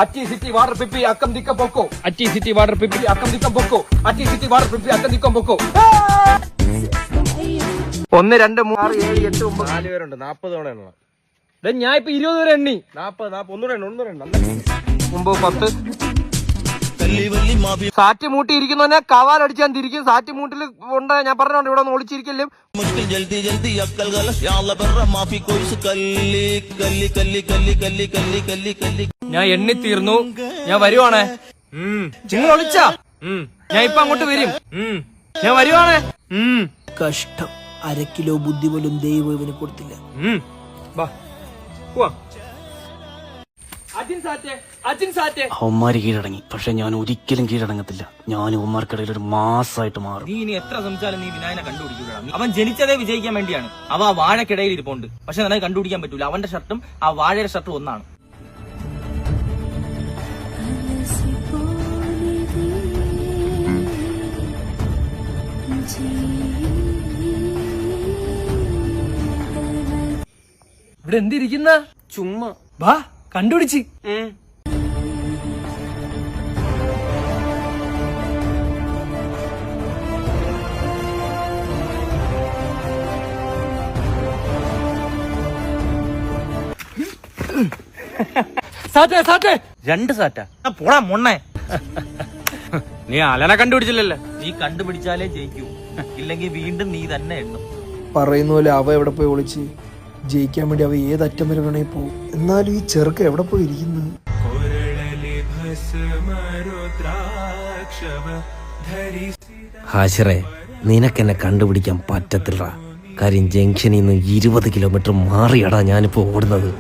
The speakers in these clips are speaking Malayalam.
Ati City Water Pipi Akam Dikam Boko. Ati City Water Pipi Akam Dikam Boko. Ati City Water Pipi Akam Dikam Boko. 1, 2, 3, 6, 7, 8, 9 4 പേരുണ്ട്. 40 തവണ എണ്ണണം. ഞാൻ ഇപ്പൊ 20 വരെ എണ്ണി. 40 ഒന്നുകൂടെ എണ്ണ. 9, 10. സാറ്റ് മൂട്ടി ഇരിക്കുന്നവനെ കവാലടിച്ചാൻ തിരിക്കും. സാറ്റ് മൂട്ടിൽ ഉണ്ട്. ഞാൻ പറഞ്ഞോണ്ട് ഇവിടെ ഒന്ന് ഒളിച്ചിരിക്കലും. ഞാൻ എണ്ണി തീർന്നു. ഞാൻ വരുവാണേ. നിങ്ങൾ ഒളിച്ചാ? ഞാൻ ഇപ്പൊ അങ്ങോട്ട് വരും. ഞാൻ വരുവാണേ. കഷ്ടം. 1/2 കിലോ ബുദ്ധി പോലും ദൈവം ഇവന് കൊടുത്തില്ല. അവന്മാര് കീഴടങ്ങി. പക്ഷെ ഞാൻ ഒരിക്കലും കീഴടങ്ങത്തില്ല. ഞാൻ അവന്മാർക്കിടയിൽ ഒരു മാസമായിട്ട് മാറും. നീ ഇനി എത്ര ശ്രമിച്ചാലും നീ വിനായനെ കണ്ടുപിടിക്കൂടാ. അവൻ ജനിച്ചതേ വിജയിക്കാൻ വേണ്ടിയാണ്. അവ ആ വാഴക്കിടയിൽ ഇരിപ്പുണ്ട്. പക്ഷെ നിനക്ക് കണ്ടുപിടിക്കാൻ പറ്റൂല. അവന്റെ ഷർട്ടും ആ വാഴയുടെ ഷർട്ടും ഒന്നാണ്. ഇവിടെ എന്തിരിക്കുന്ന? ചുമ്മാ വാ കണ്ടുപിടിച്ച്. സാറ്റേ 2 സാറ്റാ. പോടാ മൊണ്ണേ. നീ അലനെ കണ്ടുപിടിച്ചില്ലല്ലോ. നീ കണ്ടുപിടിച്ചാലേ ജയിക്കൂ. ഇല്ലെങ്കിൽ വീണ്ടും നീ തന്നെ എണ്ണും. പറയുന്ന പോലെ അവ എവിടെ പോയി ഒളിച്ച് ജയിക്കാൻ വേണ്ടി അവ ഏതറ്റം വരെ വേണേ പോവും. എന്നാലും ഈ ചെറുക്ക എവിടെ പോയി ഇരിക്കുന്നു? ഹാഷിറെ, നിനക്കെന്നെ കണ്ടുപിടിക്കാൻ പറ്റത്തില്ല. കാര്യം ജംഗ്ഷനിൽ നിന്ന് 20 കിലോമീറ്റർ മാറിയാടാ ഞാനിപ്പോ ഓടുന്നത്.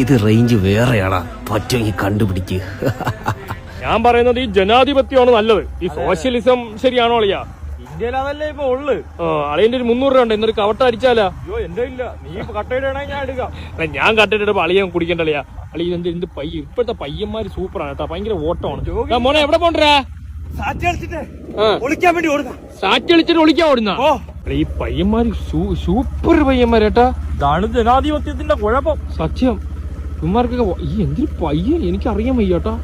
ഇത് റേഞ്ച് വേറെയാടാ. പറ്റുമെങ്കിൽ കണ്ടുപിടിക്ക്. ഞാൻ പറയുന്നത് ഈ ജനാധിപത്യമാണ് നല്ലത്. ഈ സോഷ്യലിസം ശരിയാണോ അളിയാ? ഇന്ത്യയിൽ അതല്ലേ ഇപ്പൊ ഉള്ളു. അളിയന്റെ ഒരു 300 രൂപ ഉണ്ട്. എന്നൊരു കവട്ട അടിച്ചാലാ? അയ്യോ എന്റെ ഇല്ല. നീ കട്ടയിടാണെങ്കിൽ ഞാൻ എടുക്കാം. ഞാൻ കട്ടിട്ട് അളിയാൻ കുടിക്കണ്ട അളിയാ. അളി എന്ത് പയ്യ. ഇപ്പോഴത്തെ പയ്യന്മാര് സൂപ്പറാണ് കേട്ടോ. ഭയങ്കര ഓട്ടമാണ്. മോനെ എവിടെ പോണ്ടാ? സാറ്റ് കളിച്ചിട്ട് ഒളിക്കാൻ വേണ്ടി ഓടുക. സാറ്റ് കളിച്ചിട്ട് ഒളിക്കാൻ ഓടുന്ന ഈ പയ്യന്മാര് സൂപ്പർ പയ്യന്മാരേട്ടാ. ഇതാണ് ജനാധിപത്യത്തിന്റെ കുഴപ്പം. സത്യം. ഇവന്മാർക്കൊക്കെ ഈ എന്തൊരു പയ്യൻ എനിക്കറിയാൻ വയ്യാട്ടാ.